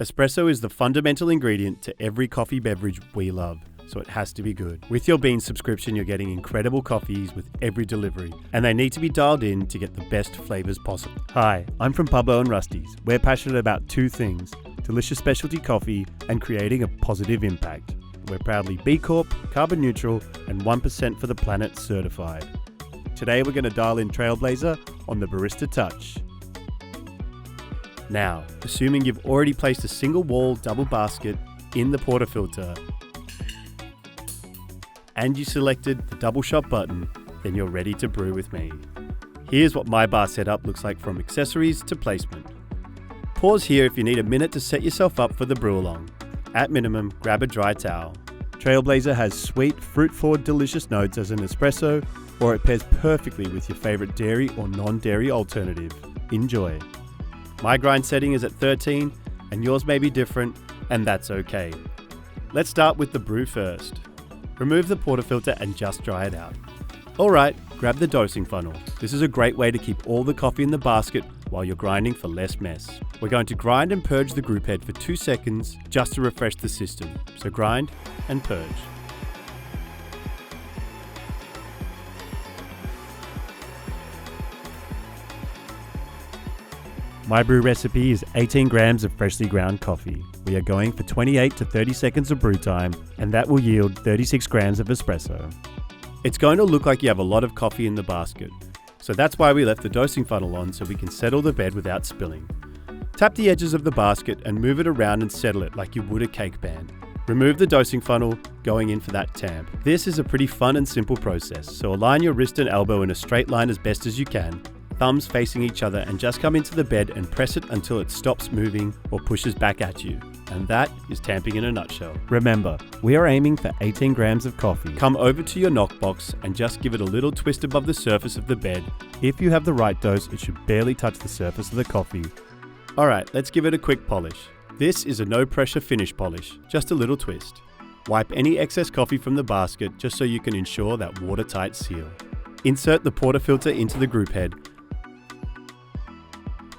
Espresso is the fundamental ingredient to every coffee beverage we love, so it has to be good. With your Beanz subscription, you're getting incredible coffees with every delivery, and they need to be dialed in to get the best flavors possible. Hi, I'm from Pablo and Rusty's. We're passionate about two things: delicious specialty coffee and creating a positive impact. We're proudly B Corp, carbon neutral, and 1% for the planet certified. Today we're going to dial in Trailblazer on the Barista Touch. Now, assuming you've already placed a single wall double basket in the portafilter and you selected the double shot button, then you're ready to brew with me. Here's what my bar setup looks like from accessories to placement. Pause here if you need a minute to set yourself up for the brew along. At minimum, grab a dry towel. Trailblazer has sweet, fruit-forward, delicious notes as an espresso, or it pairs perfectly with your favorite dairy or non-dairy alternative. Enjoy. My grind setting is at 13, and yours may be different, and that's okay. Let's start with the brew first. Remove the portafilter and just dry it out. Alright, grab the dosing funnel. This is a great way to keep all the coffee in the basket while you're grinding for less mess. We're going to grind and purge the group head for 2 seconds just to refresh the system. So grind and purge. My brew recipe is 18 grams of freshly ground coffee. We are going for 28 to 30 seconds of brew time, and that will yield 36 grams of espresso. It's going to look like you have a lot of coffee in the basket, so that's why we left the dosing funnel on so we can settle the bed without spilling. Tap the edges of the basket and move it around and settle it like you would a cake band. Remove the dosing funnel, going in for that tamp. This is a pretty fun and simple process, so align your wrist and elbow in a straight line as best as you can, thumbs facing each other, and just come into the bed and press it until it stops moving or pushes back at you. And that is tamping in a nutshell. Remember, we are aiming for 18 grams of coffee. Come over to your knockbox and just give it a little twist above the surface of the bed. If you have the right dose, it should barely touch the surface of the coffee. Alright, let's give it a quick polish. This is a no pressure finish polish, just a little twist. Wipe any excess coffee from the basket just so you can ensure that watertight seal. Insert the portafilter into the group head.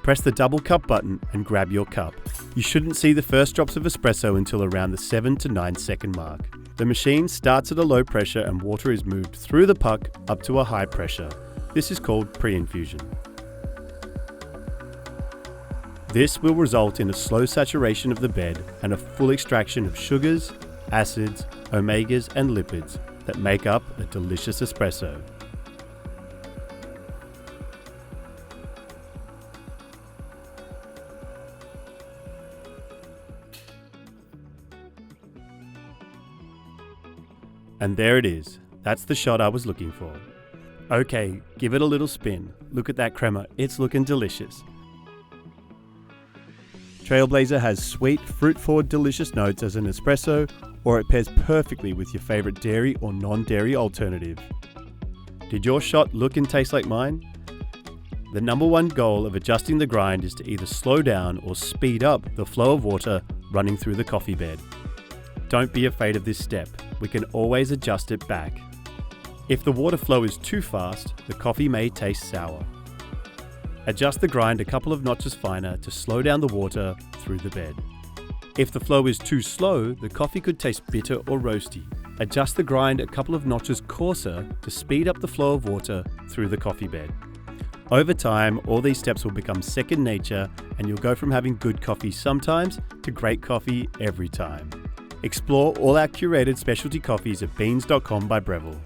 Press the double cup button and grab your cup. You shouldn't see the first drops of espresso until around the 7 to 9 second mark. The machine starts at a low pressure and water is moved through the puck up to a high pressure. This is called pre-infusion. This will result in a slow saturation of the bed and a full extraction of sugars, acids, omegas and lipids that make up a delicious espresso. And there it is. That's the shot I was looking for. Okay, give it a little spin. Look at that crema, it's looking delicious. Trailblazer has sweet, fruit-forward, delicious notes as an espresso, or it pairs perfectly with your favorite dairy or non-dairy alternative. Did your shot look and taste like mine? The number one goal of adjusting the grind is to either slow down or speed up the flow of water running through the coffee bed. Don't be afraid of this step. We can always adjust it back. If the water flow is too fast, the coffee may taste sour. Adjust the grind a couple of notches finer to slow down the water through the bed. If the flow is too slow, the coffee could taste bitter or roasty. Adjust the grind a couple of notches coarser to speed up the flow of water through the coffee bed. Over time, all these steps will become second nature and you'll go from having good coffee sometimes to great coffee every time. Explore all our curated specialty coffees at beanz.com by Breville.